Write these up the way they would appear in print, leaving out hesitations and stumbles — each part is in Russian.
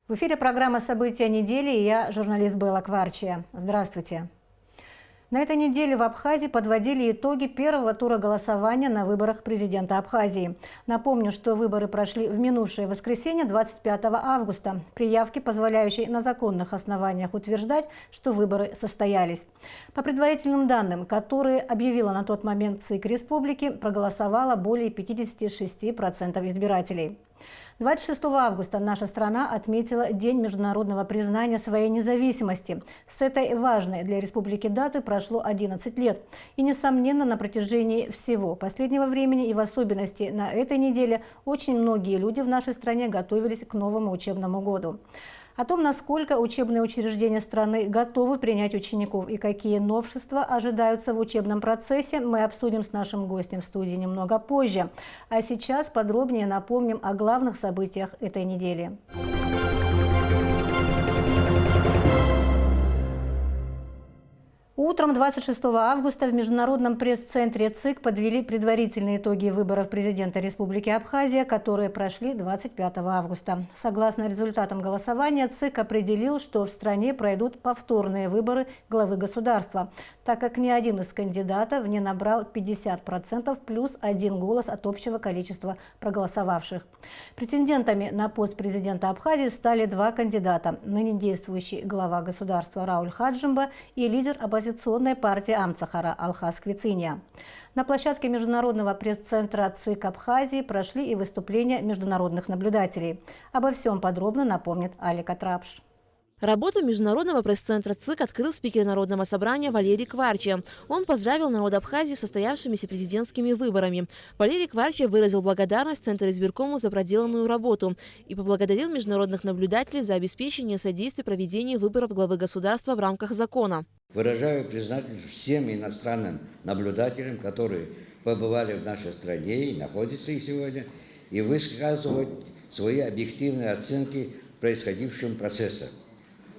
В эфире программа «События недели» и я, журналист Белла Кварчия. Здравствуйте. На этой неделе в Абхазии подводили итоги первого тура голосования на выборах президента Абхазии. Напомню, что выборы прошли в минувшее воскресенье, 25 августа, при явке, позволяющей на законных основаниях утверждать, что выборы состоялись. По предварительным данным, которые объявила на тот момент ЦИК республики, проголосовало более 56% избирателей. 26 августа наша страна отметила День международного признания своей независимости. С этой важной для республики даты прошло 11 лет. И, несомненно, на протяжении всего последнего времени и в особенности на этой неделе очень многие люди в нашей стране готовились к новому учебному году. О том, насколько учебные учреждения страны готовы принять учеников и какие новшества ожидаются в учебном процессе, мы обсудим с нашим гостем в студии немного позже. А сейчас подробнее напомним о главных событиях этой недели. Утром 26 августа в Международном пресс-центре ЦИК подвели предварительные итоги выборов президента Республики Абхазия, которые прошли 25 августа. Согласно результатам голосования, ЦИК определил, что в стране пройдут повторные выборы главы государства, так как ни один из кандидатов не набрал 50% плюс 1 голос от общего количества проголосовавших. Претендентами на пост президента Абхазии стали два кандидата – ныне действующий глава государства Рауль Хаджимба и лидер оппозиционной партии Амцахара Алхас Квициния. На площадке Международного пресс-центра ЦИК Абхазии прошли и выступления международных наблюдателей. Обо всем подробно напомнит Алика Трапш. Работу Международного пресс-центра ЦИК открыл спикер Народного собрания Валерий Кварчия. Он поздравил народ Абхазии с состоявшимися президентскими выборами. Валерий Кварчия выразил благодарность Центру избиркому за проделанную работу и поблагодарил международных наблюдателей за обеспечение содействия проведению выборов главы государства в рамках закона. Выражаю признательность всем иностранным наблюдателям, которые побывали в нашей стране и находятся и сегодня, и высказывать свои объективные оценки происходившим процессам.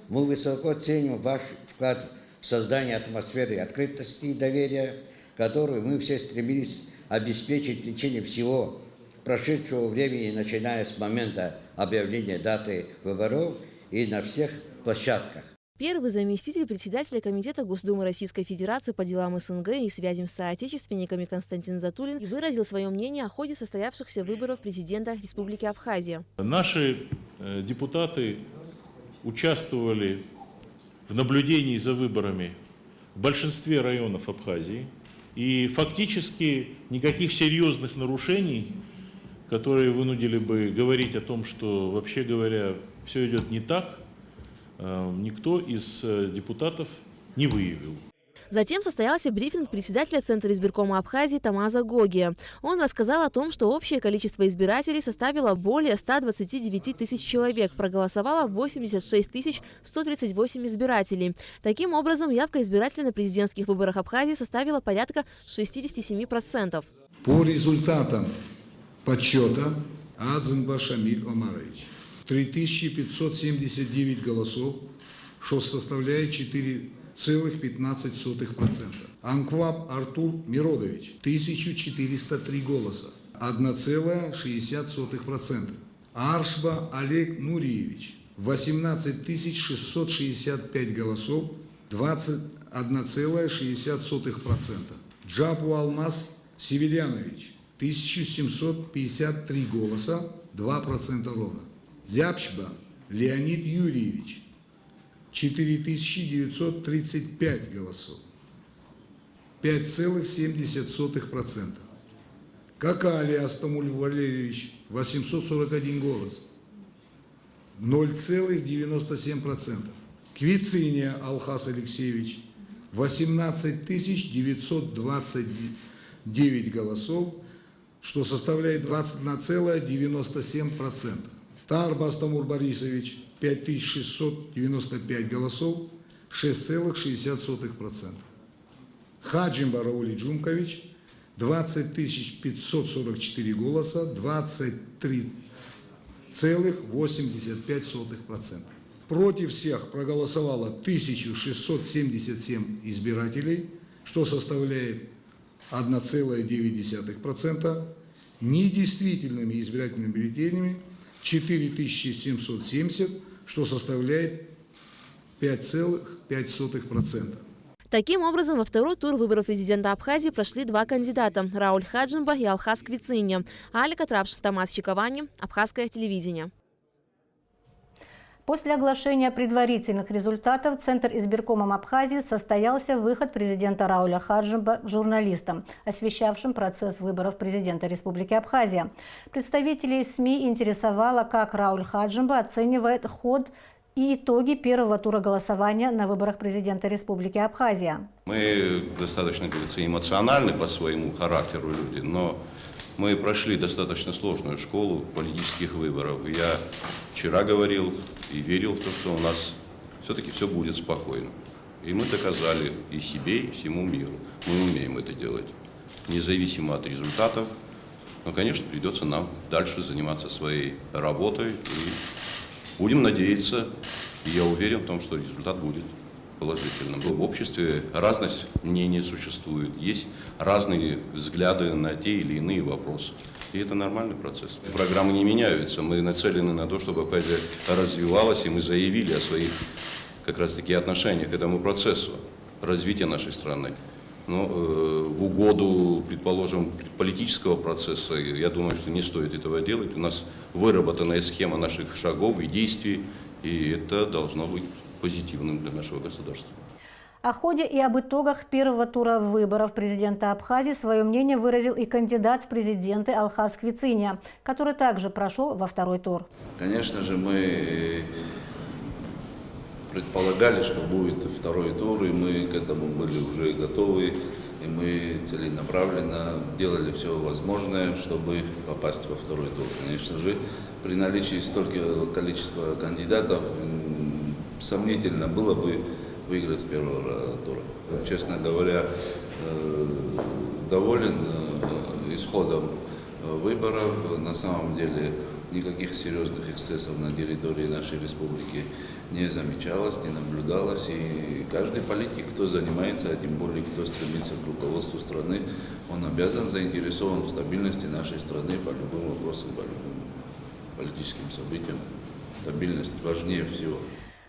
Мы высоко ценим ваш вклад в создание атмосферы открытости и доверия, которую мы все стремились обеспечить в течение всего прошедшего времени, начиная с момента объявления даты выборов и на всех площадках. Первый заместитель председателя Комитета Госдумы Российской Федерации по делам СНГ и связям с соотечественниками Константин Затулин выразил свое мнение о ходе состоявшихся выборов президента Республики Абхазия. Наши депутаты участвовали в наблюдении за выборами в большинстве районов Абхазии. И фактически никаких серьезных нарушений, которые вынудили бы говорить о том, что, вообще говоря, все идет не так, никто из депутатов не выявил. Затем состоялся брифинг председателя Центра избиркома Абхазии Тамаза Гогия. Он рассказал о том, что общее количество избирателей составило более 129 тысяч человек, проголосовало 86 138 избирателей. Таким образом, явка избирателей на президентских выборах Абхазии составила порядка 67%. По результатам подсчета Адзенба Шамиль Омарович 3579 голосов, что составляет 4,15%. Анкваб Артур Миродович 1403 голоса, 1,60%. Аршба Олег Нуриевич 18 665 голосов, 21,60%. Джапу Алмаз Севельянович 1753 голоса, 2% ровно. Зябчба Леонид Юрьевич 4935 голосов, 5,70%. Какали Астамуль Валерьевич 841 голос, 0,97%. Квициния Алхас Алексеевич 18 929 голосов, что составляет 21,97%. Тарба Астамур Борисович 5695 голосов, 6,60%. Хаджимба Рауль Джумкович 20 544 голоса, 23,85%. Против всех проголосовало 1677 избирателей, что составляет 1,9%. Недействительными избирательными бюллетенями 4770, что составляет 5,5%. Таким образом, во второй тур выборов президента Абхазии прошли два кандидата – Рауль Хаджимба и Алхаз Квициня. Алика Трапш, Томас Чиковани, Абхазское телевидение. После оглашения предварительных результатов Центр избиркомом Абхазии состоялся выход президента Рауля Хаджимба к журналистам, освещавшим процесс выборов президента Республики Абхазия. Представителей СМИ интересовало, как Рауль Хаджимба оценивает ход и итоги первого тура голосования на выборах президента Республики Абхазия. Мы достаточно, как говорится, эмоциональны по своему характеру люди, но мы прошли достаточно сложную школу политических выборов. Я вчера говорил и верил в то, что у нас все-таки все будет спокойно. И мы доказали и себе, и всему миру. Мы умеем это делать, независимо от результатов. Но, конечно, придется нам дальше заниматься своей работой. И будем надеяться, и я уверен в том, что результат будет положительным. В обществе разность мнений существует, есть разные взгляды на те или иные вопросы. И это нормальный процесс. Программы не меняются, мы нацелены на то, чтобы Абхазия развивалась, и мы заявили о своих как раз-таки отношениях к этому процессу развития нашей страны. Но в угоду, предположим, политического процесса, я думаю, что не стоит этого делать. У нас выработанная схема наших шагов и действий, и это должно быть позитивным для нашего государства. О ходе и об итогах первого тура выборов президента Абхазии свое мнение выразил и кандидат в президенты Алхаз Квициня, который также прошел во второй тур. Конечно же, мы предполагали, что будет второй тур, и мы к этому были уже готовы, и мы целенаправленно делали все возможное, чтобы попасть во второй тур. Конечно же, при наличии столького количества кандидатов сомнительно было бы выиграть с первого тура. Честно говоря, доволен исходом выборов. На самом деле никаких серьезных эксцессов на территории нашей республики не замечалось, не наблюдалось. И каждый политик, кто занимается, а тем более кто стремится к руководству страны, он обязан, заинтересован в стабильности нашей страны по любым вопросам, по любым политическим событиям. Стабильность важнее всего.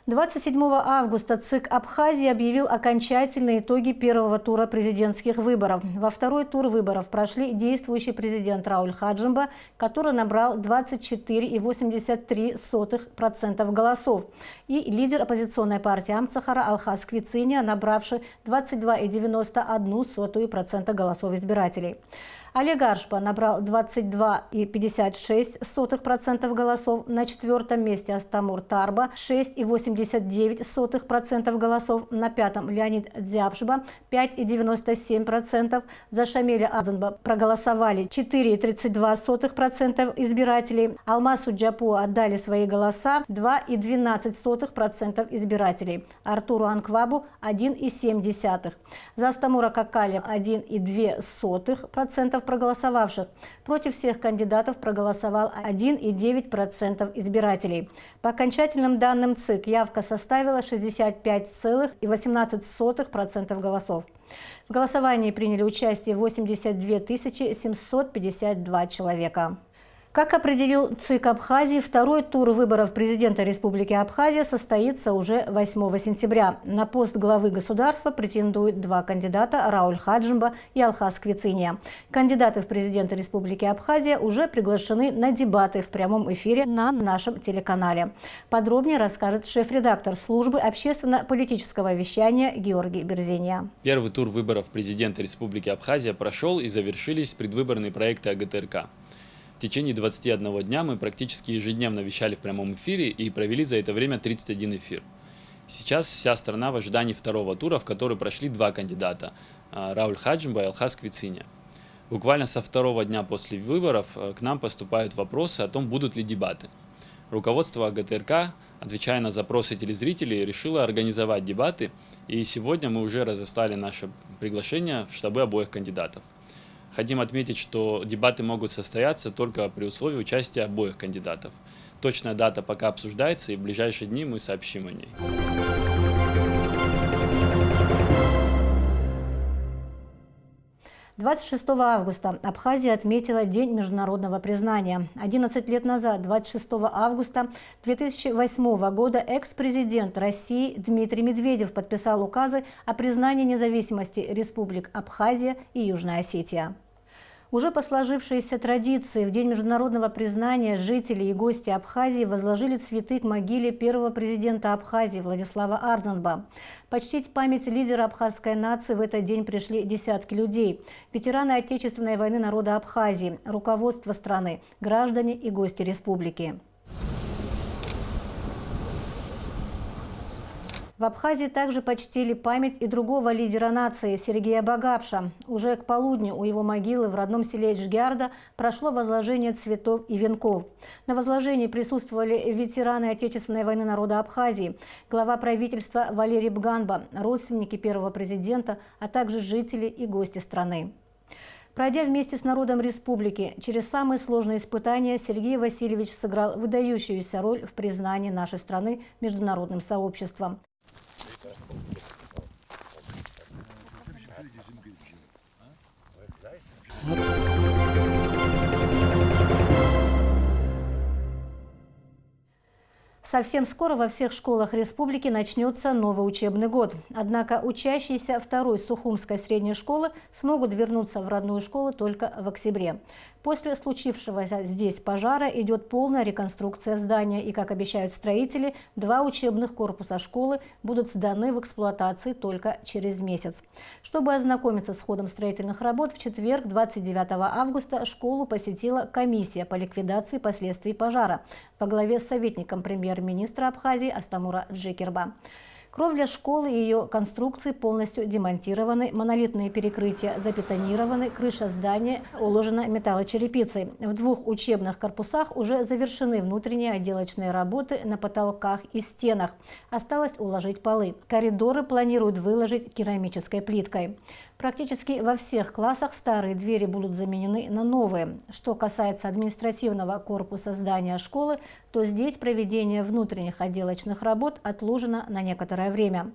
27 августа ЦИК Абхазии объявил окончательные итоги первого тура президентских выборов. Во второй тур выборов прошли действующий президент Рауль Хаджимба, который набрал 24,83% голосов, и лидер оппозиционной партии Амцахара Алхаз Квициня, набравший 22,91% голосов избирателей. Олег Аршпа набрал 22,56% голосов. На четвертом месте Астамур Тарба 6,89% голосов. На пятом Леонид Дзябшба 5,97%. За Шамиля Азанба проголосовали 4,32% избирателей. Алмасу Джапу отдали свои голоса 2,12% избирателей. Артуру Анквабу 1,7%. За Астамура Какаля 1,2% проголосовавших. Против всех кандидатов проголосовал 1,9% избирателей. По окончательным данным ЦИК явка составила 65,18% голосов. В голосовании приняли участие 82 752 человека. Как определил ЦИК Абхазии, второй тур выборов президента Республики Абхазия состоится уже 8 сентября. На пост главы государства претендуют два кандидата – Рауль Хаджимба и Алхаз Квициня. Кандидаты в президенты Республики Абхазия уже приглашены на дебаты в прямом эфире на нашем телеканале. Подробнее расскажет шеф-редактор службы общественно-политического вещания Георгий Берзиния. Первый тур выборов президента Республики Абхазия прошел и завершились предвыборные проекты АГТРК. В течение 21 дня мы практически ежедневно вещали в прямом эфире и провели за это время 31 эфир. Сейчас вся страна в ожидании второго тура, в который прошли два кандидата – Рауль Хаджимба и Алхаз Квициня. Буквально со второго дня после выборов к нам поступают вопросы о том, будут ли дебаты. Руководство АГТРК, отвечая на запросы телезрителей, решило организовать дебаты, и сегодня мы уже разослали наше приглашение в штабы обоих кандидатов. Хотим отметить, что дебаты могут состояться только при условии участия обоих кандидатов. Точная дата пока обсуждается, и в ближайшие дни мы сообщим о ней. 26 августа Абхазия отметила День международного признания. 11 лет назад, 26 августа 2008 года, экс-президент России Дмитрий Медведев подписал указы о признании независимости республик Абхазия и Южная Осетия. Уже по сложившейся традиции в День международного признания жители и гости Абхазии возложили цветы к могиле первого президента Абхазии Владислава Арзанба. Почтить память лидера абхазской нации в этот день пришли десятки людей. Ветераны Отечественной войны народа Абхазии, руководство страны, граждане и гости республики. В Абхазии также почтили память и другого лидера нации Сергея Багапша. Уже к полудню у его могилы в родном селе Эчгиарда прошло возложение цветов и венков. На возложении присутствовали ветераны Отечественной войны народа Абхазии, глава правительства Валерий Бганба, родственники первого президента, а также жители и гости страны. Пройдя вместе с народом республики через самые сложные испытания, Сергей Васильевич сыграл выдающуюся роль в признании нашей страны международным сообществом. Совсем скоро во всех школах республики начнется новый учебный год. Однако учащиеся второй Сухумской средней школы смогут вернуться в родную школу только в октябре. После случившегося здесь пожара идет полная реконструкция здания. И, как обещают строители, 2 учебных корпуса школы будут сданы в эксплуатации только через месяц. Чтобы ознакомиться с ходом строительных работ, в четверг, 29 августа, школу посетила комиссия по ликвидации последствий пожара во главе с советником премьер-министра Абхазии Астамура Джекирба. Кровля школы и ее конструкции полностью демонтированы, монолитные перекрытия забетонированы, крыша здания уложена металлочерепицей. В 2 учебных корпусах уже завершены внутренние отделочные работы на потолках и стенах. Осталось уложить полы. Коридоры планируют выложить керамической плиткой. Практически во всех классах старые двери будут заменены на новые. Что касается административного корпуса здания школы, то здесь проведение внутренних отделочных работ отложено на некоторое время.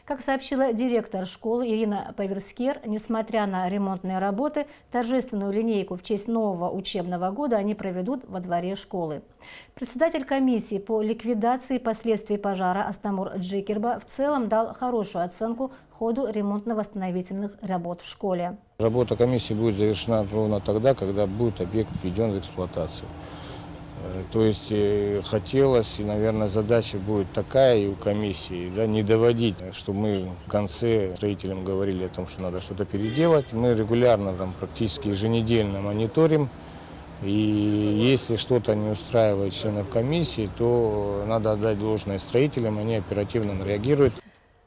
Как сообщила директор школы Ирина Паверскер, несмотря на ремонтные работы, торжественную линейку в честь нового учебного года они проведут во дворе школы. Председатель комиссии по ликвидации последствий пожара Астамур Джекирба в целом дал хорошую оценку ходу ремонтно-восстановительных работ в школе. Работа комиссии будет завершена ровно тогда, когда будет объект введен в эксплуатацию. То есть хотелось, и, наверное, задача будет такая и у комиссии, да, не доводить, чтобы мы в конце строителям говорили о том, что надо что-то переделать. Мы регулярно, практически еженедельно мониторим. И если что-то не устраивает членов комиссии, то надо отдать должное строителям, они оперативно реагируют.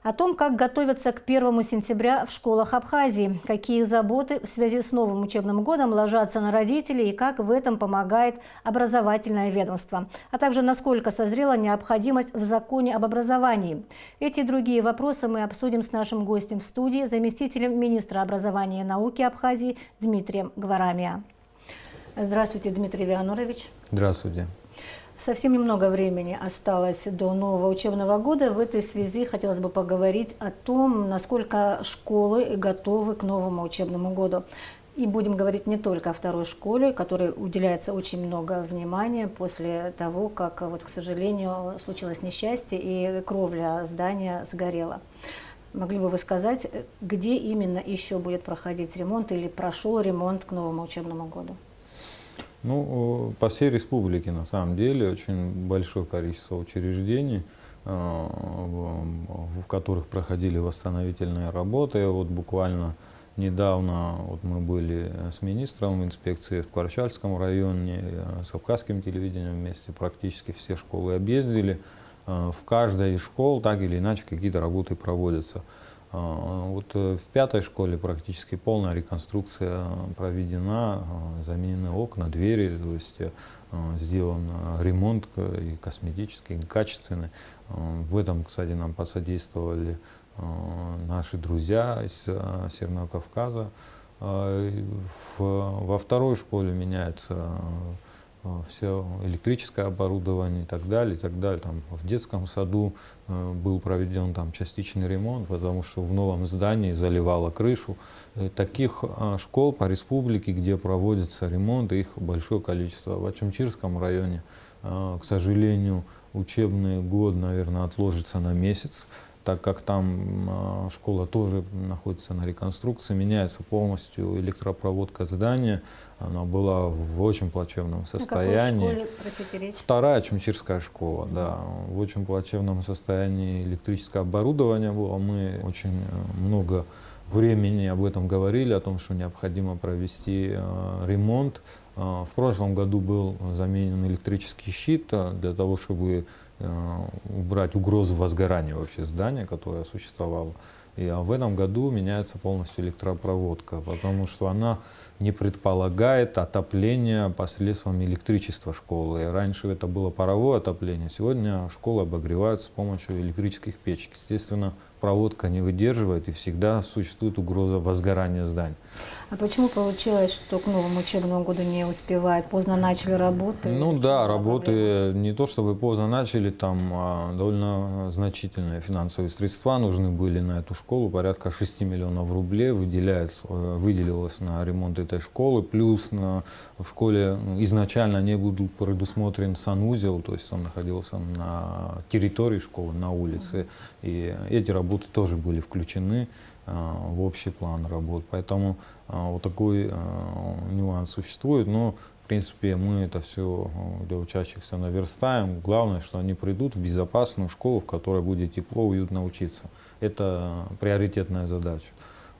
О том, как готовятся к 1 сентября в школах Абхазии, какие заботы в связи с новым учебным годом ложатся на родителей и как в этом помогает образовательное ведомство, а также насколько созрела необходимость в законе об образовании. Эти и другие вопросы мы обсудим с нашим гостем в студии, заместителем министра образования и науки Абхазии Дмитрием Гварамия. Здравствуйте, Дмитрий Вианорович. Здравствуйте. Совсем немного времени осталось до нового учебного года. В этой связи хотелось бы поговорить о том, насколько школы готовы к новому учебному году. И будем говорить не только о второй школе, которой уделяется очень много внимания после того, как, к сожалению, случилось несчастье и кровля здания сгорела. Могли бы вы сказать, где именно еще будет проходить ремонт или прошел ремонт к новому учебному году? По всей республике, на самом деле, очень большое количество учреждений, в которых проходили восстановительные работы. Буквально недавно мы были с министром инспекции в Кварчальском районе, с Абхазским телевидением вместе практически все школы объездили. В каждой из школ так или иначе какие-то работы проводятся. В 5-й школе практически полная реконструкция проведена, заменены окна, двери, то есть сделан ремонт и косметический, и качественный. В этом, кстати, нам посодействовали наши друзья из Северного Кавказа. Во 2-й школе меняется все электрическое оборудование и так далее, и так далее. Там в детском саду был проведен там частичный ремонт, потому что в новом здании заливало крышу. Таких школ по республике, где проводится ремонт, их большое количество. В Ачимчирском районе, к сожалению, учебный год, наверное, отложится на месяц, так как там школа тоже находится на реконструкции, меняется полностью электропроводка здания. Она была в очень плачевном состоянии. На какой школе, простите, речь? Вторая Ачимчирская школа, да. В очень плачевном состоянии электрическое оборудование было. Мы очень много времени об этом говорили, о том, что необходимо провести ремонт. В прошлом году был заменен электрический щит для того, чтобы убрать угрозу возгорания вообще здания, которое существовало. И в этом году меняется полностью электропроводка, потому что она не предполагает отопление посредством электричества школы. И раньше это было паровое отопление, сегодня школы обогревают с помощью электрических печек. Естественно, проводка не выдерживает и всегда существует угроза возгорания зданий. А почему получилось, что к новому учебному году не успевают? Поздно начали работы? Ну да, работы не то чтобы поздно начали, там довольно значительные финансовые средства нужны были на эту школу, порядка 6 миллионов рублей выделилось на ремонт этой школы, плюс в школе изначально не был предусмотрен санузел, то есть он находился на территории школы, на улице, и эти работы тоже были включены в общий план работ. Поэтому вот такой нюанс существует, но в принципе мы это все для учащихся наверстаем. Главное, что они придут в безопасную школу, в которой будет тепло, уютно учиться. Это приоритетная задача.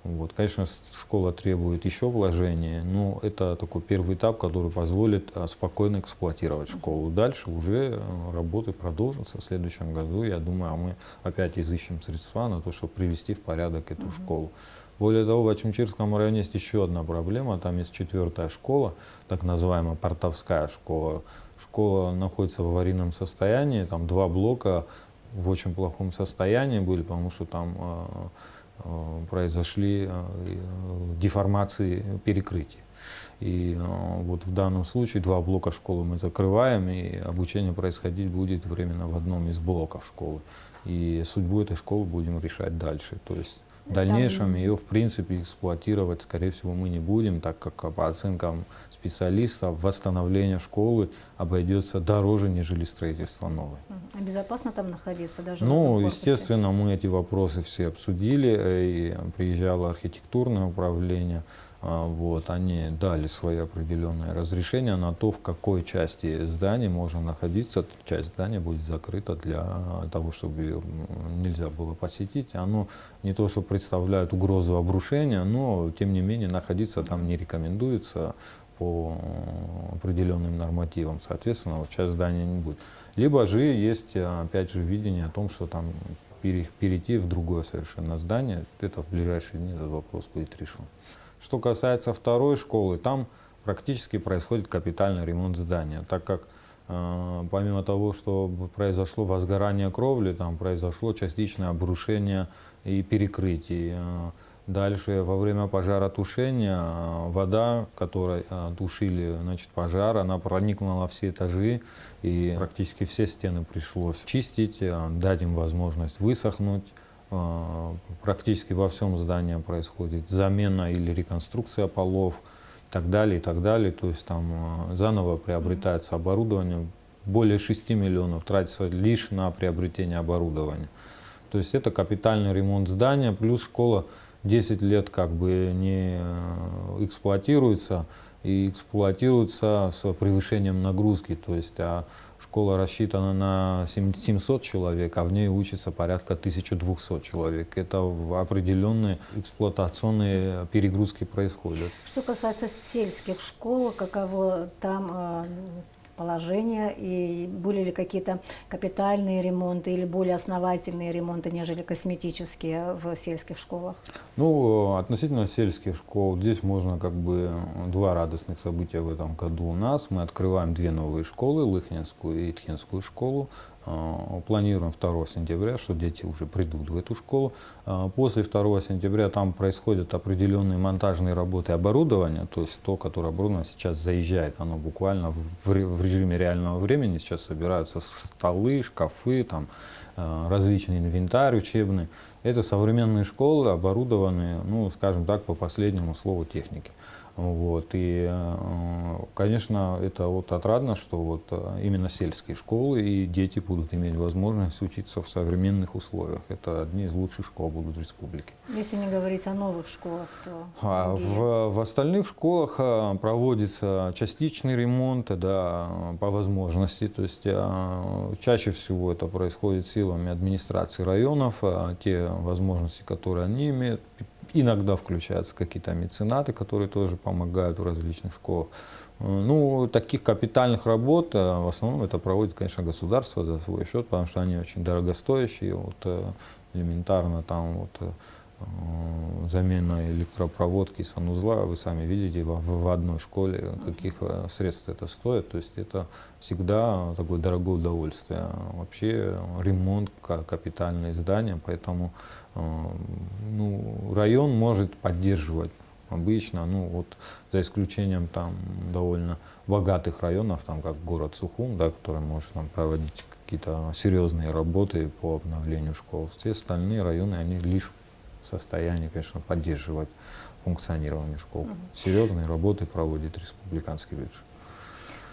Вот. Конечно, школа требует еще вложений, но это такой первый этап, который позволит спокойно эксплуатировать школу. Дальше уже работы продолжатся в следующем году. Я думаю, мы опять изыщем средства на то, чтобы привести в порядок эту школу. Более того, в Ачимчирском районе есть еще одна проблема. Там есть 4-я школа, так называемая Портовская школа. Школа находится в аварийном состоянии, там 2 блока в очень плохом состоянии были, потому что там произошли деформации перекрытий. И вот в данном случае 2 блока школы мы закрываем, и обучение происходить будет временно в одном из блоков школы. И судьбу этой школы будем решать дальше. То есть в дальнейшем ее, в принципе, эксплуатировать, скорее всего, мы не будем, так как по оценкам специалистов восстановление школы обойдется дороже, нежели строительство новой. А безопасно там находиться даже? Ну, естественно, мы эти вопросы все обсудили, и приезжало архитектурное управление. Вот, они дали свои определенные разрешения на то, в какой части здания можно находиться. Часть здания будет закрыта для того, чтобы ее нельзя было посетить. Оно не то, что представляет угрозу обрушения, но, тем не менее, находиться там не рекомендуется по определенным нормативам. Соответственно, вот часть здания не будет. Либо же есть, опять же, видение о том, что там перейти в другое совершенно здание. Это в ближайшие дни этот вопрос будет решен. Что касается 2-й школы, там практически происходит капитальный ремонт здания, так как помимо того, что произошло возгорание кровли, там произошло частичное обрушение и перекрытий. Дальше во время пожаротушения вода, которой тушили пожар, она проникла на все этажи, и практически все стены пришлось чистить, дать им возможность высохнуть. Практически во всем здании происходит замена или реконструкция полов и так далее, и так далее. То есть там заново приобретается оборудование. Более 6 миллионов тратится лишь на приобретение оборудования. То есть это капитальный ремонт здания, плюс школа 10 лет как бы не эксплуатируется, и эксплуатируется с превышением нагрузки. То есть школа рассчитана на 700 человек, а в ней учится порядка 1200 человек. Это определенные эксплуатационные перегрузки происходят. Что касается сельских школ, каково там положение, и были ли какие-то капитальные ремонты или более основательные ремонты, нежели косметические в сельских школах? Ну, относительно сельских школ, здесь можно как бы 2 радостных события в этом году у нас. Мы открываем 2 новые школы, Лыхнинскую и Итхинскую школу. планируем 2 сентября, что дети уже придут в эту школу. После 2 сентября там происходят определенные монтажные работы оборудования, то есть то, которое оборудование сейчас заезжает, оно буквально в режиме реального времени. Сейчас собираются столы, шкафы, там, различный инвентарь учебный. Это современные школы, оборудованные, ну, скажем так, по последнему слову техники. Вот. И, конечно, это вот отрадно, что вот именно сельские школы и дети будут иметь возможность учиться в современных условиях. Это одни из лучших школ будут в республике. Если не говорить о новых школах, то в остальных школах проводится частичный ремонт, да, по возможности. То есть чаще всего это происходит силами администрации районов, те возможности, которые они имеют. Иногда включаются какие-то меценаты, которые тоже помогают в различных школах. Ну, таких капитальных работ в основном это проводит, конечно, государство за свой счет, потому что они очень дорогостоящие. Вот, элементарно там вот, замена электропроводки, санузла, вы сами видите в одной школе, каких средств это стоит. То есть это всегда такое дорогое удовольствие. Вообще ремонт, капитальные здания, поэтому ну, район может поддерживать обычно, ну вот за исключением там довольно богатых районов, там как город Сухум, да, который может там проводить какие-то серьезные работы по обновлению школ. Все остальные районы, они лишь в состоянии, конечно, поддерживать функционирование школ. Серьезные работы проводит республиканский бюджет.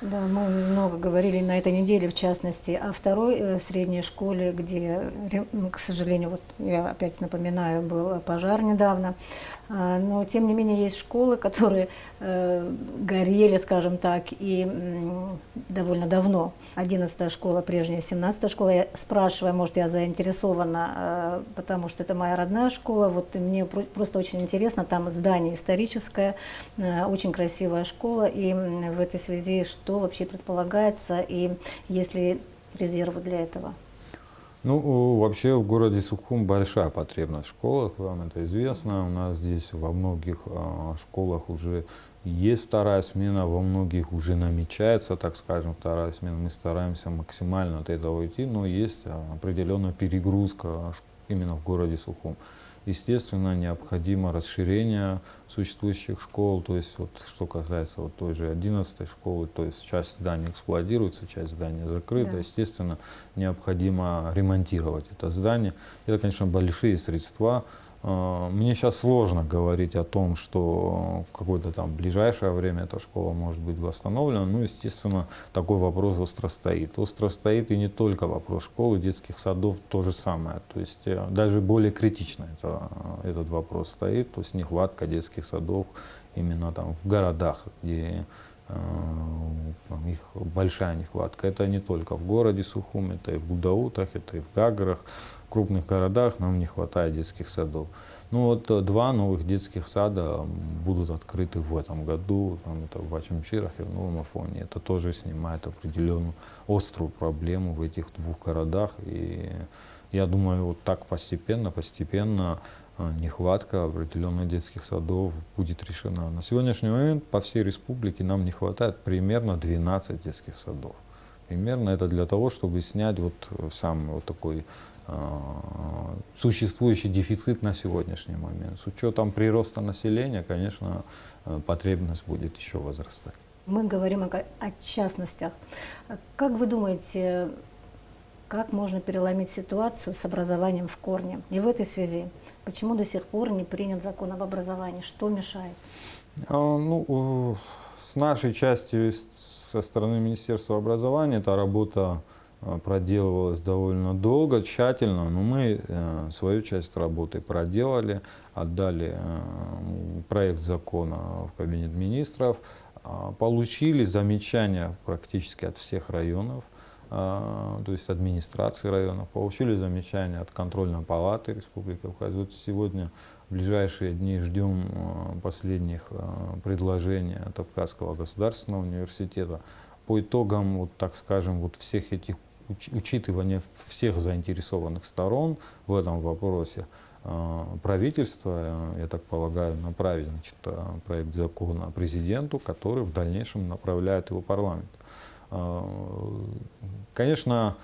да, мы много говорили на этой неделе, в частности, о второй средней школе, где, к сожалению, вот я опять напоминаю, был пожар недавно. Но, тем не менее, есть школы, которые горели, скажем так, и довольно давно. 11-я школа, прежняя 17-я школа. Я спрашиваю, может, я заинтересована, потому что это моя родная школа. Вот, и мне просто очень интересно, там здание историческое, очень красивая школа. И в этой связи, что вообще предполагается, и есть ли резервы для этого? Ну, вообще в городе Сухум большая потребность в школах, вам это известно. У нас здесь во многих школах уже есть вторая смена, во многих уже намечается, так скажем, вторая смена. Мы стараемся максимально от этого уйти, но есть определенная перегрузка именно в городе Сухум. Естественно, необходимо расширение существующих школ, то есть вот, что касается вот той же 11-й школы, то есть часть зданий эксплуатируется, часть зданий закрыта. Да. Естественно, необходимо ремонтировать это здание. Это, конечно, большие средства. Мне сейчас сложно говорить о том, что в какое-то там ближайшее время эта школа может быть восстановлена. Ну, естественно, такой вопрос остро стоит. Остро стоит и не только вопрос школы, детских садов, то же самое. То есть даже более критично этот вопрос стоит. То есть нехватка детских садов именно там в городах, где их большая нехватка. Это не только в городе Сухум, это и в Гудаутах, это и в Гагарах. В крупных городах нам не хватает детских садов. Ну вот 2 новых детских сада будут открыты в этом году. Там, это в Ачамчирах и в Новом Афоне. Это тоже снимает определенную острую проблему в этих 2 городах. И я думаю, вот так постепенно нехватка определенных детских садов будет решена. На сегодняшний момент по всей республике нам не хватает примерно 12 детских садов. Примерно это для того, чтобы снять вот сам вот такой существующий дефицит на сегодняшний момент. С учетом прироста населения, конечно, потребность будет еще возрастать. Мы говорим о частностях. Как вы думаете, как можно переломить ситуацию с образованием в корне? И в этой связи, почему до сих пор не принят закон об образовании? Что мешает? Ну, с нашей частью, со стороны Министерства образования, эта работа проделывалась довольно долго, тщательно, но мы свою часть работы проделали, отдали проект закона в Кабинет министров, получили замечания практически от всех районов, то есть администрации районов, получили замечания от контрольной палаты Республики Абхазия. Вот сегодня, в ближайшие дни, ждем последних предложений от Абхазского государственного университета. По итогам, вот, так скажем, вот всех этих учитывания всех заинтересованных сторон в этом вопросе, правительство, я так полагаю, направит, значит, проект закона президенту, который в дальнейшем направляет его в парламент. Конечно,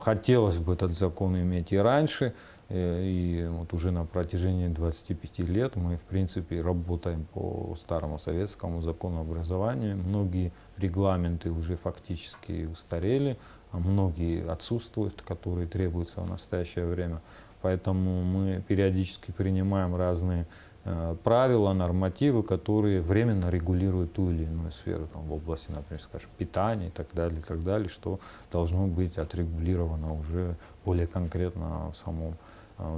Хотелось бы этот закон иметь и раньше, и вот уже на протяжении 25 лет мы, в принципе, работаем по старому советскому закону образования. Многие регламенты уже фактически устарели, а многие отсутствуют, которые требуются в настоящее время. Поэтому мы периодически принимаем разные правила, нормативы, которые временно регулируют ту или иную сферу, там, в области, например, скажем, питания и так далее, что должно быть отрегулировано уже более конкретно в самом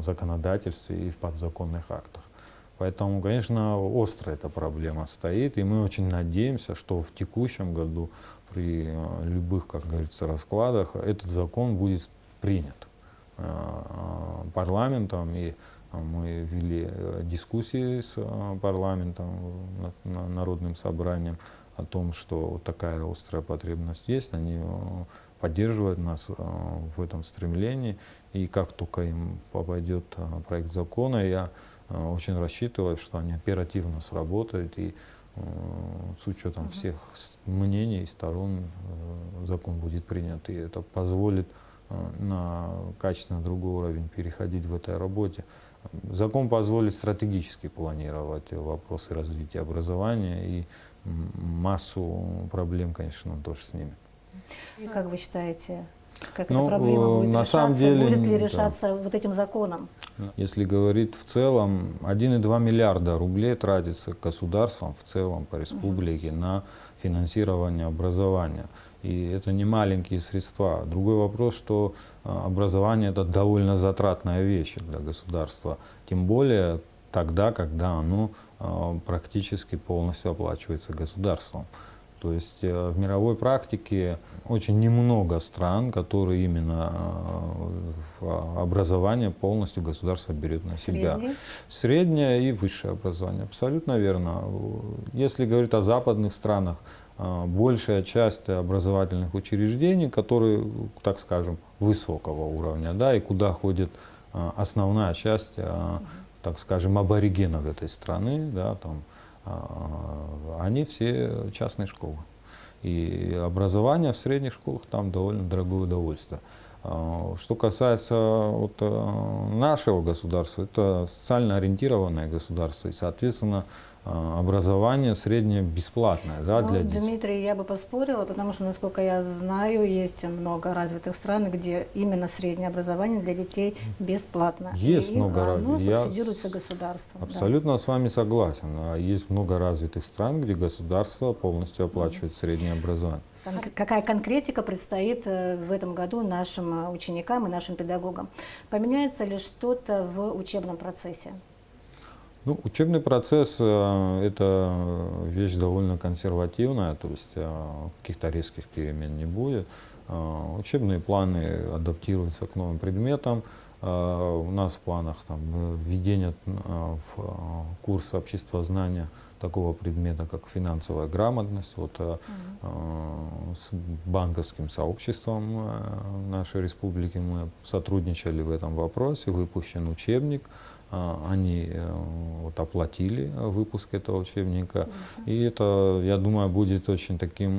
законодательстве и в подзаконных актах. Поэтому, конечно, остро эта проблема стоит, и мы очень надеемся, что в текущем году при любых, как говорится, раскладах этот закон будет принят парламентом, и мы вели дискуссии с парламентом, народным собранием о том, что вот такая острая потребность есть. Они поддерживают нас в этом стремлении. И как только им попадет проект закона, я очень рассчитываю, что они оперативно сработают, и с учетом всех мнений и сторон закон будет принят. И это позволит на качественно другой уровень переходить в этой работе. Закон позволит стратегически планировать вопросы развития образования, и массу проблем, конечно, он тоже снимет. И как вы считаете, как эта проблема будет на решаться? самом деле, будет ли да. решаться вот этим законом? Если говорить в целом, 1,2 миллиарда рублей тратится государством в целом по республике на финансирование образования. И это не маленькие средства. Другой вопрос, что образование — это довольно затратная вещь для государства. Тем более тогда, когда оно практически полностью оплачивается государством. То есть в мировой практике очень немного стран, которые именно образование полностью государство берет на себя. Среднее и высшее образование, абсолютно верно. Если говорить о западных странах, большая часть образовательных учреждений, которые, так скажем, высокого уровня, да, и куда ходит основная часть, так скажем, аборигенов этой страны, да, там, они все частные школы. И образование в средних школах там довольно дорогое удовольствие. Что касается вот нашего государства, это социально ориентированное государство, и, соответственно, образование среднее бесплатное, да, для детей. Дмитрий, я бы поспорила, потому что, насколько я знаю, есть много развитых стран, где именно среднее образование для детей бесплатно. Есть много оно развитых. субсидируется государством. Абсолютно с вами согласен. Есть много развитых стран, где государство полностью оплачивает среднее образование. Какая конкретика предстоит в этом году нашим ученикам и нашим педагогам? Поменяется ли что-то в учебном процессе? Ну, учебный процесс – это вещь довольно консервативная, то есть каких-то резких перемен не будет. Учебные планы адаптируются к новым предметам. У нас в планах там, введение в курс обществознания такого предмета, как финансовая грамотность. Вот, с банковским сообществом нашей республики мы сотрудничали в этом вопросе, выпущен учебник. Они вот, оплатили выпуск этого учебника. И это, я думаю, будет очень таким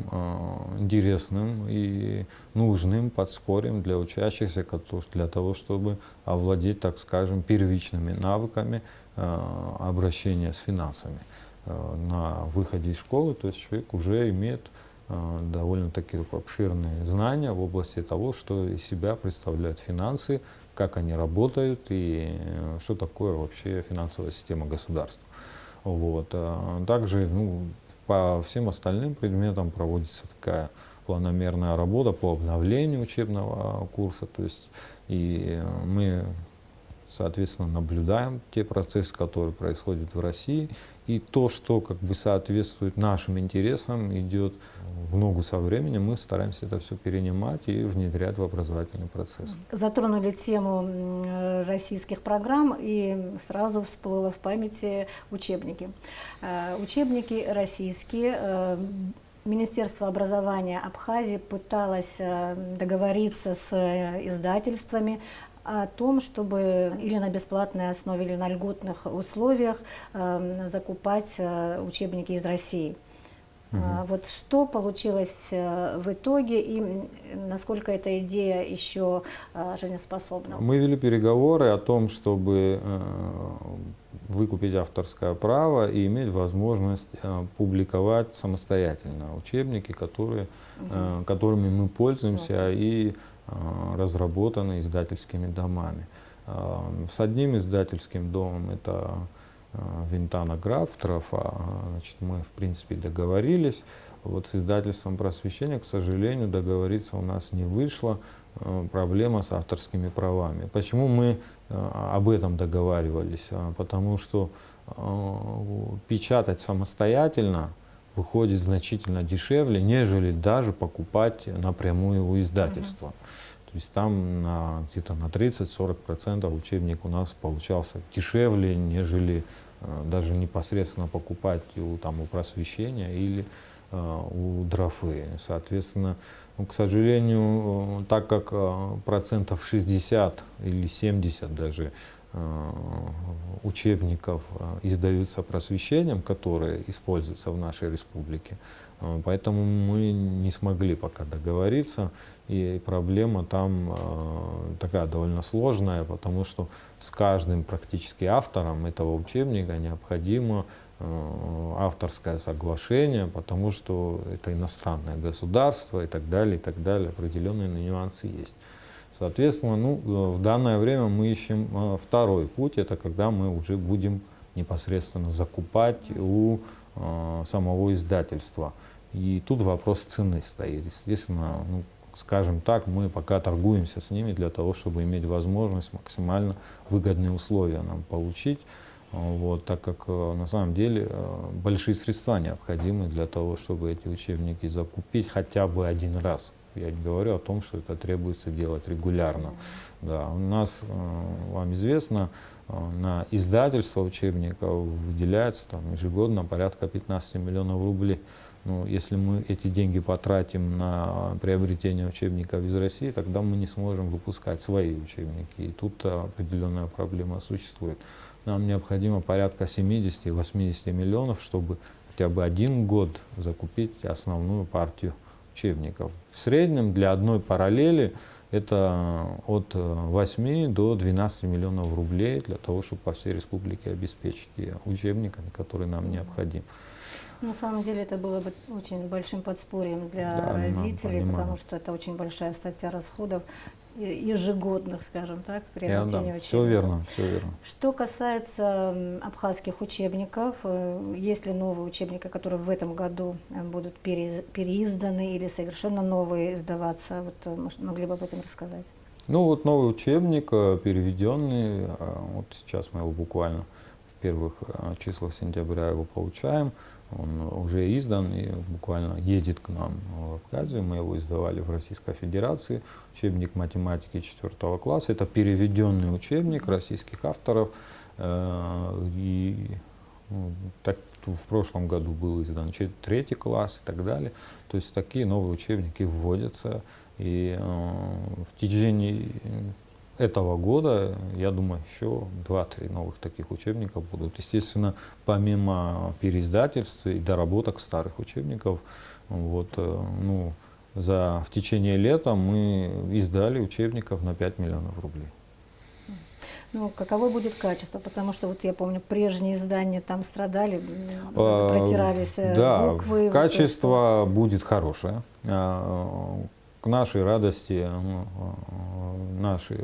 интересным и нужным подспорьем для учащихся, для того, чтобы овладеть, так скажем, первичными навыками обращения с финансами. На выходе из школы, то есть человек уже имеет довольно-таки обширные знания в области того, что из себя представляют финансы, как они работают и что такое вообще финансовая система государства. Вот. Также по всем остальным предметам проводится такая планомерная работа по обновлению учебного курса. То есть, и мы, соответственно, наблюдаем те процессы, которые происходят в России, и то, что как бы соответствует нашим интересам, идет в ногу со временем, мы стараемся это все перенимать и внедрять в образовательный процесс. Затронули тему российских программ, и сразу всплыло в памяти учебники. Учебники российские. Министерство образования Абхазии пыталось договориться с издательствами о том, чтобы или на бесплатной основе, или на льготных условиях закупать учебники из России. Вот что получилось в итоге и насколько эта идея еще жизнеспособна? Мы вели переговоры о том, чтобы выкупить авторское право и иметь возможность публиковать самостоятельно учебники, которыми мы пользуемся и разработаны издательскими домами. С одним издательским домом, это Винтана Графтеров, значит, мы в принципе договорились. Вот с издательством «Просвещение», к сожалению, договориться у нас не вышло. Проблема с авторскими правами. Почему мы об этом договаривались? Потому что печатать самостоятельно выходит значительно дешевле, нежели даже покупать напрямую у издательства. То есть там где-то на 30-40% учебник у нас получался дешевле, нежели даже непосредственно покупать у Просвещения или у Дрофы. Соответственно, к сожалению, так как процентов 60 или 70 даже учебников издаются Просвещением, которые используются в нашей республике, поэтому мы не смогли пока договориться, и проблема там такая довольно сложная, потому что с каждым практически автором этого учебника необходимо авторское соглашение, потому что это иностранное государство и так далее, определенные нюансы есть. Соответственно, в данное время мы ищем второй путь, это когда мы уже будем непосредственно закупать у самого издательства. И тут вопрос цены стоит. Естественно, скажем так, мы пока торгуемся с ними для того, чтобы иметь возможность максимально выгодные условия нам получить. Вот, так как на самом деле большие средства необходимы для того, чтобы эти учебники закупить хотя бы один раз. Я не говорю о том, что это требуется делать регулярно. Да, у нас, вам известно, на издательство учебников выделяется ежегодно порядка 15 миллионов рублей. Если мы эти деньги потратим на приобретение учебников из России, тогда мы не сможем выпускать свои учебники. И тут определенная проблема существует. Нам необходимо порядка 70-80 миллионов, чтобы хотя бы один год закупить основную партию учебников. В среднем для одной параллели это от 8 до 12 миллионов рублей для того, чтобы по всей республике обеспечить учебниками, которые нам необходимы. На самом деле это было бы очень большим подспорьем для родителей, потому что это очень большая статья расходов ежегодных, скажем так, приобретения учебников. Все верно, все верно. Что касается абхазских учебников, есть ли новые учебники, которые в этом году будут переизданы или совершенно новые издаваться? Вот, могли бы об этом рассказать? Новый учебник, переведенный, вот сейчас мы его буквально в первых числах сентября его получаем. Он уже издан и буквально едет к нам в Абхазию. Мы его издавали в Российской Федерации. Учебник математики 4 класса. Это переведенный учебник российских авторов. И в прошлом году был издан 3 класс и так далее. То есть такие новые учебники вводятся. И в течение этого года, я думаю, еще 2-3 новых таких учебников будут. Естественно, помимо переиздательств и доработок старых учебников, в течение лета мы издали учебников на 5 миллионов рублей. Каково будет качество? Потому что я помню, прежние издания там страдали, протирались буквы. Да, качество будет хорошее. К нашей радости наши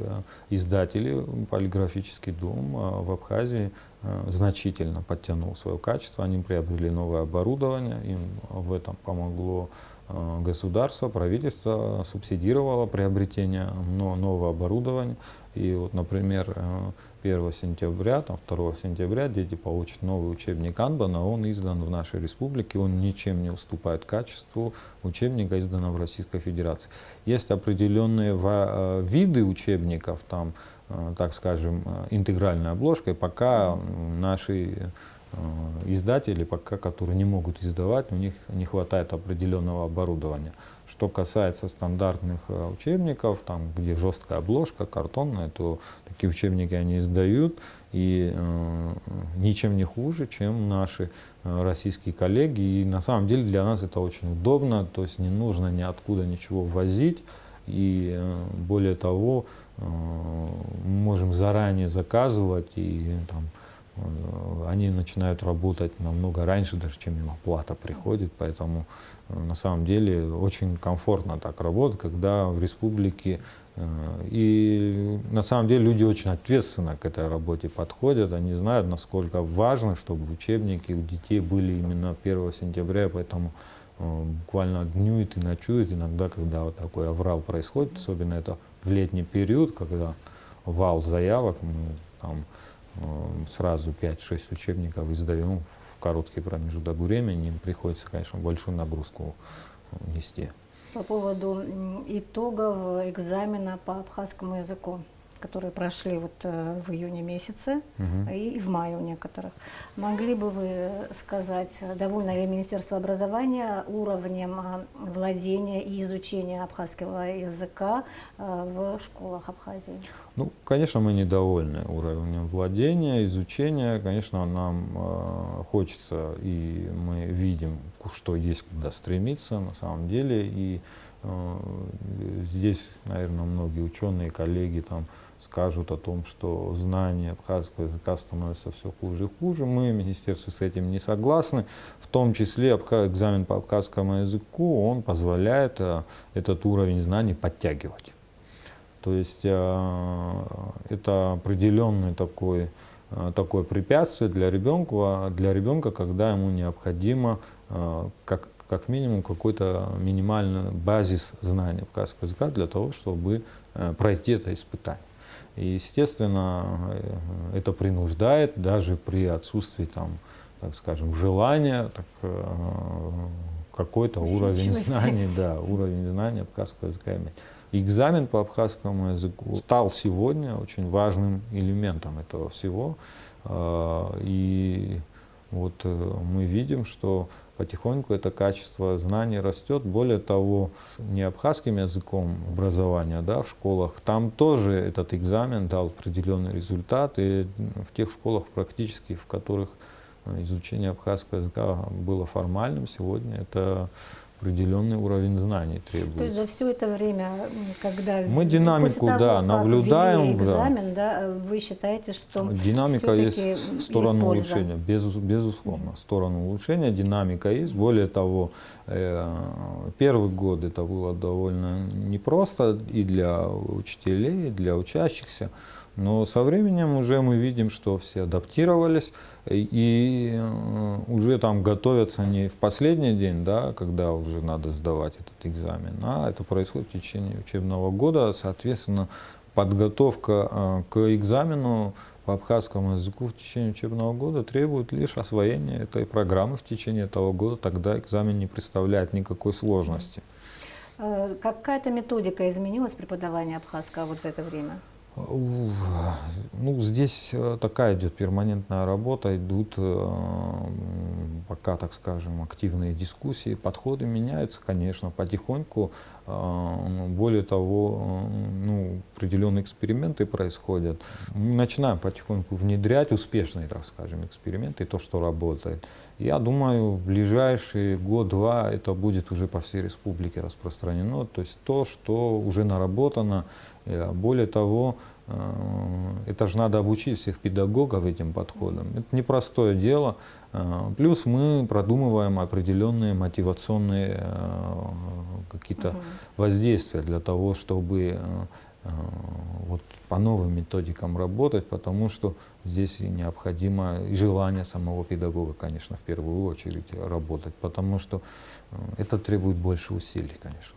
издатели, полиграфический дом в Абхазии значительно подтянул свое качество. Они приобрели новое оборудование, им в этом помогло государство, правительство субсидировало приобретение нового оборудования. И например, 1 сентября, 2 сентября дети получат новый учебник Анбана, он издан в нашей республике, он ничем не уступает качеству учебника, изданного в Российской Федерации. Есть определенные виды учебников, так скажем, интегральной обложкой, пока наши издатели пока, которые не могут издавать, у них не хватает определенного оборудования. Что касается стандартных учебников, там, где жесткая обложка, картонная, то такие учебники они издают, и ничем не хуже, чем наши российские коллеги. И на самом деле для нас это очень удобно, то есть не нужно ниоткуда ничего возить. И более того, мы можем заранее заказывать, и там, они начинают работать намного раньше, даже чем им оплата приходит. Поэтому на самом деле очень комфортно так работать, когда в республике. И на самом деле люди очень ответственно к этой работе подходят. Они знают, насколько важно, чтобы учебники у детей были именно 1 сентября. Поэтому буквально днюют и ночуют иногда, когда вот такой аврал происходит, особенно это в летний период, когда вал заявок, мы там сразу 5-6 учебников издаем в короткий промежуток времени, им приходится, конечно, большую нагрузку нести. По поводу итогов экзамена по абхазскому языку, которые прошли вот в июне месяце и в мае у некоторых. Могли бы вы сказать, довольно ли Министерство образования уровнем владения и изучения абхазского языка в школах Абхазии? Ну, конечно, мы недовольны уровнем владения, изучения. Конечно, нам хочется, и мы видим, что есть куда стремиться на самом деле. И здесь, наверное, многие ученые, коллеги там скажут о том, что знание абхазского языка становится все хуже и хуже. Мы, министерство, с этим не согласны. В том числе экзамен по абхазскому языку, он позволяет этот уровень знаний подтягивать. То есть это определенное такое препятствие для ребенка, когда ему необходимо как минимум какой-то минимальный базис знания абхазского языка для того, чтобы пройти это испытание. И, естественно, это принуждает, даже при отсутствии, там, так скажем, желания, какой-то уровень знаний, уровень знания абхазского языка иметь. Экзамен по абхазскому языку стал сегодня очень важным элементом этого всего. И вот мы видим, что потихоньку это качество знаний растет. Более того, не абхазским языком образования в школах, там тоже этот экзамен дал определенный результат. И в тех школах практически, в которых изучение абхазского языка было формальным, сегодня это определенный уровень знаний требуется. То есть за все это время, когда мы динамику наблюдаем, экзамен, вы считаете, что динамика есть в сторону улучшения, безусловно, в сторону улучшения динамика есть. Более того, первый год это было довольно непросто и для учителей, и для учащихся. Но со временем уже мы видим, что все адаптировались и уже там готовятся не в последний день, когда уже надо сдавать этот экзамен, а это происходит в течение учебного года. Соответственно, подготовка к экзамену по абхазскому языку в течение учебного года требует лишь освоения этой программы в течение этого года, тогда экзамен не представляет никакой сложности. Какая-то методика изменилась преподавания абхазского вот за это время? Ну, здесь такая идет перманентная работа, идут пока, так скажем, активные дискуссии, подходы меняются, конечно, потихоньку. Более того, определенные эксперименты происходят. Мы начинаем потихоньку внедрять успешные, так скажем, эксперименты, то, что работает. Я думаю, в ближайший год-два это будет уже по всей республике распространено, то есть то, что уже наработано. Более того, это же надо обучить всех педагогов этим подходам. Это непростое дело. Плюс мы продумываем определенные мотивационные какие-то воздействия для того, чтобы вот по новым методикам работать, потому что здесь необходимо и желание самого педагога, конечно, в первую очередь работать, потому что это требует больше усилий, конечно.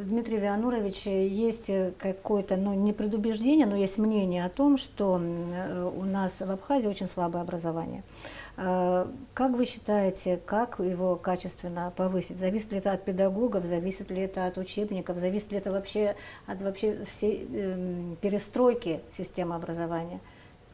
Дмитрий Вианурович, есть какое-то, не предубеждение, но есть мнение о том, что у нас в Абхазии очень слабое образование. Как вы считаете, как его качественно повысить? Зависит ли это от педагогов, зависит ли это от учебников, зависит ли это вообще от всей перестройки системы образования?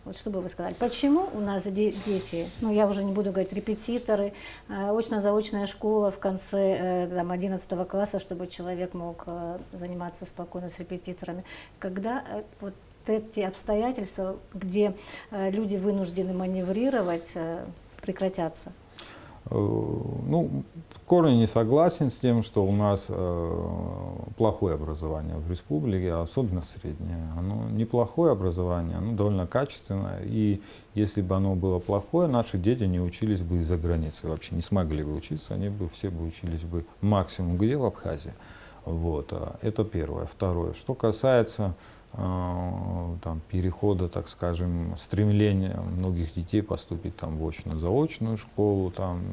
Вот что бы вы сказали? Почему у нас дети, ну я уже не буду говорить репетиторы, очно-заочная школа в конце 11 класса, чтобы человек мог заниматься спокойно с репетиторами, когда вот эти обстоятельства, где люди вынуждены маневрировать, прекратятся? Ну, в корне не согласен с тем, что у нас плохое образование в республике, особенно среднее. Оно неплохое образование, оно довольно качественное. И если бы оно было плохое, наши дети не учились бы из-за границы, вообще не смогли бы учиться, они бы все бы учились бы максимум где в Абхазии. Вот. Это первое. Второе. Что касается там, перехода, так скажем, стремления многих детей поступить там, в очно-заочную школу, там,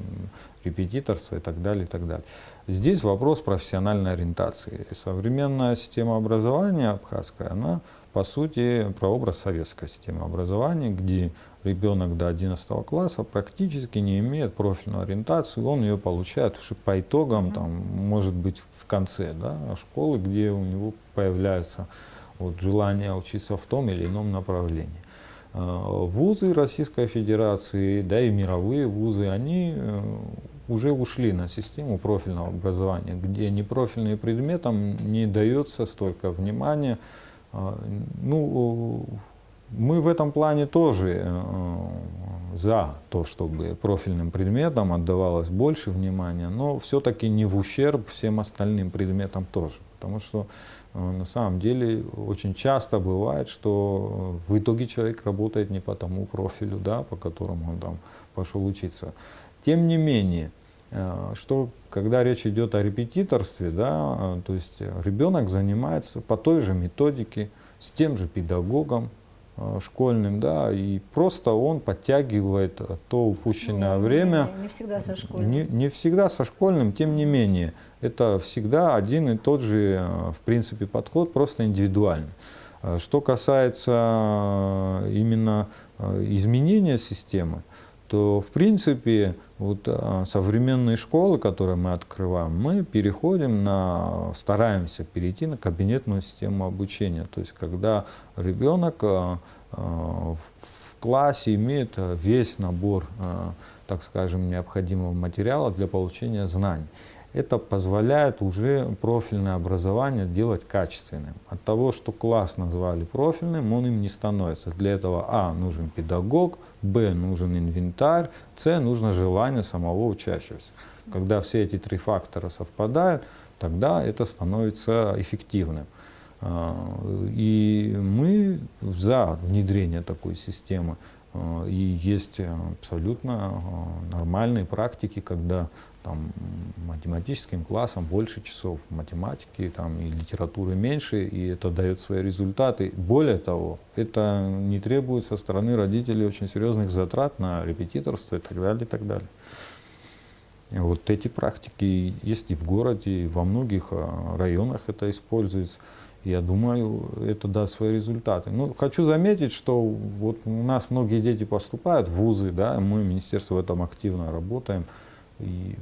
репетиторство и так далее, и так далее. Здесь вопрос профессиональной ориентации. Современная система образования абхазская, она по сути прообраз советской системы образования, где ребенок до 11 класса практически не имеет профильную ориентацию, он ее получает уже по итогам, там, может быть, в конце школы, где у него появляется вот желание учиться в том или ином направлении. Вузы Российской Федерации, да и мировые вузы, они уже ушли на систему профильного образования, где непрофильным предметам не дается столько внимания. Ну, мы в этом плане тоже за то, чтобы профильным предметам отдавалось больше внимания, но все-таки не в ущерб всем остальным предметам тоже. Потому что на самом деле очень часто бывает, что в итоге человек работает не по тому профилю, да, по которому он там пошел учиться. Тем не менее, что когда речь идет о репетиторстве, да, то есть ребенок занимается по той же методике, с тем же педагогом школьным, да, и просто он подтягивает то упущенное время. Не всегда со школьным. Не всегда со школьным, тем не менее, это всегда один и тот же, в принципе, подход, просто индивидуальный. Что касается именно изменения системы, то, в принципе, вот современные школы, которые мы открываем, мы переходим стараемся перейти на кабинетную систему обучения. То есть, когда ребенок в классе имеет весь набор, так скажем, необходимого материала для получения знаний. Это позволяет уже профильное образование делать качественным. От того, что класс назвали профильным, он им не становится. Для этого нужен педагог, нужен инвентарь, нужно желание самого учащегося. Когда все эти три фактора совпадают, тогда это становится эффективным. И мы за внедрение такой системы. И есть абсолютно нормальные практики, когда там, математическим классом больше часов математики там, и литературы меньше, и это дает свои результаты. Более того, это не требует со стороны родителей очень серьезных затрат на репетиторство и так далее, и так далее. И вот эти практики есть и в городе, и во многих районах это используется. Я думаю, это даст свои результаты. Ну, хочу заметить, что вот у нас многие дети поступают в вузы, да, мы, министерство, в этом активно работаем. И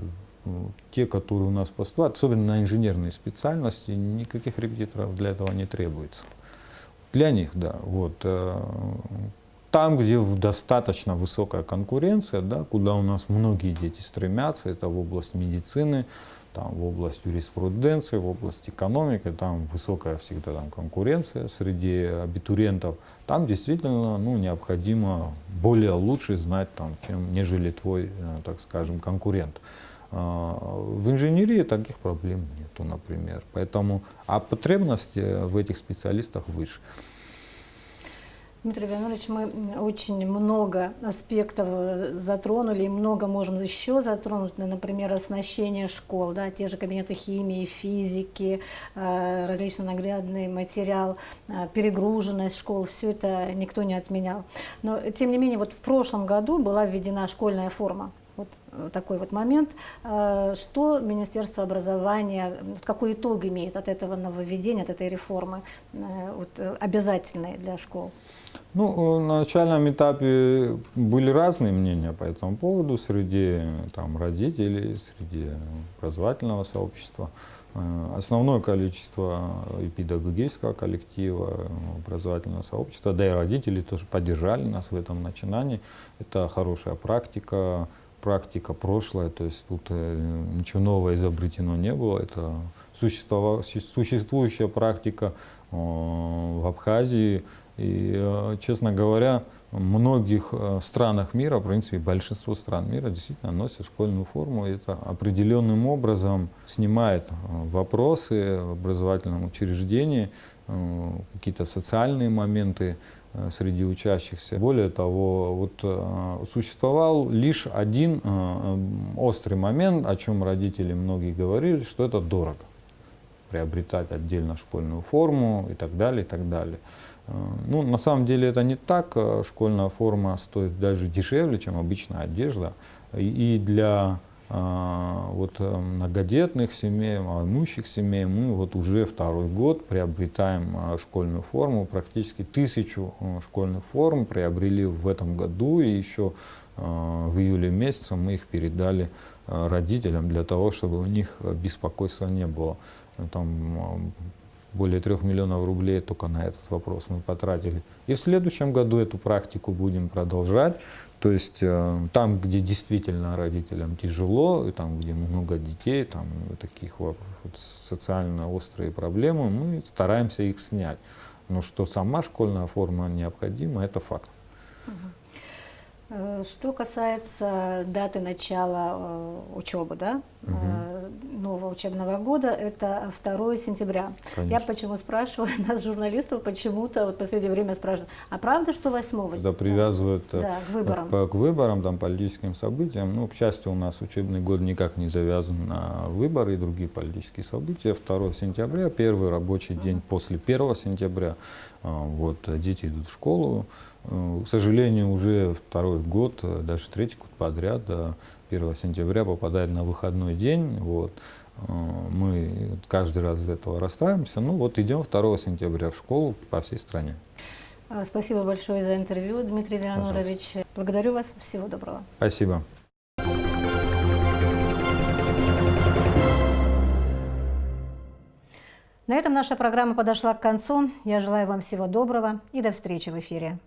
те, которые у нас поступают, особенно на инженерные специальности, никаких репетиторов для этого не требуется. Для них, да. Вот. Там, где достаточно высокая конкуренция, да, куда у нас многие дети стремятся, это в область медицины, там, в область юриспруденции, в область экономики, там высокая всегда там, конкуренция среди абитуриентов. Там действительно необходимо более лучше знать, там, нежели твой, так скажем, конкурент. В инженерии таких проблем нету, например. Поэтому, потребности в этих специалистах выше. Дмитрий Леонидович, мы очень много аспектов затронули, и много можем еще затронуть, например, оснащение школ, да, те же кабинеты химии, физики, различный наглядный материал, перегруженность школ, все это никто не отменял. Но, тем не менее, вот в прошлом году была введена школьная форма. Вот такой вот момент. Что Министерство образования, какой итог имеет от этого нововведения, от этой реформы, вот, обязательной для школ? Ну, на начальном этапе были разные мнения по этому поводу среди там, родителей, среди образовательного сообщества. основное количество и педагогического коллектива, образовательного сообщества, да и родители тоже поддержали нас в этом начинании. Это хорошая практика, практика прошлая, то есть тут ничего нового изобретено не было. Это существующая практика в Абхазии. И, честно говоря, в многих странах мира, в принципе, большинство стран мира действительно носят школьную форму. И это определенным образом снимает вопросы в образовательном учреждении, какие-то социальные моменты среди учащихся. Более того, вот существовал лишь один острый момент, о чем родители многие говорили, что это дорого. Приобретать отдельно школьную форму и так далее, и так далее. Ну, на самом деле это не так. Школьная форма стоит даже дешевле, чем обычная одежда. И для многодетных семей, малоимущих семей мы вот уже второй год приобретаем школьную форму. Практически 1000 школьных форм приобрели в этом году. И еще в июле месяце мы их передали родителям для того, чтобы у них беспокойства не было. Там более 3 миллионов рублей только на этот вопрос мы потратили. И в следующем году эту практику будем продолжать. То есть там, где действительно родителям тяжело, и там, где много детей, там таких вот социально острые проблемы, мы стараемся их снять. Но что сама школьная форма необходима, это факт. Что касается даты начала учебы, да, нового учебного года, это 2 сентября. Конечно. Я почему спрашиваю, нас, журналистов, почему-то вот в последнее время спрашивают, а правда, что 8-го? Да, привязывают к выборам. К выборам, там, политическим событиям. Ну, к счастью, у нас учебный год никак не завязан на выборы и другие политические события. 2 сентября, первый рабочий день после 1 сентября. Вот, дети идут в школу. К сожалению, уже второй год, даже 3-й год подряд, 1 сентября попадает на выходной день. Вот. Мы каждый раз из этого расстраиваемся. Ну вот идем 2 сентября в школу по всей стране. Спасибо большое за интервью, Дмитрий Леонорович. Благодарю вас. Всего доброго. Спасибо. На этом наша программа подошла к концу. Я желаю вам всего доброго и до встречи в эфире.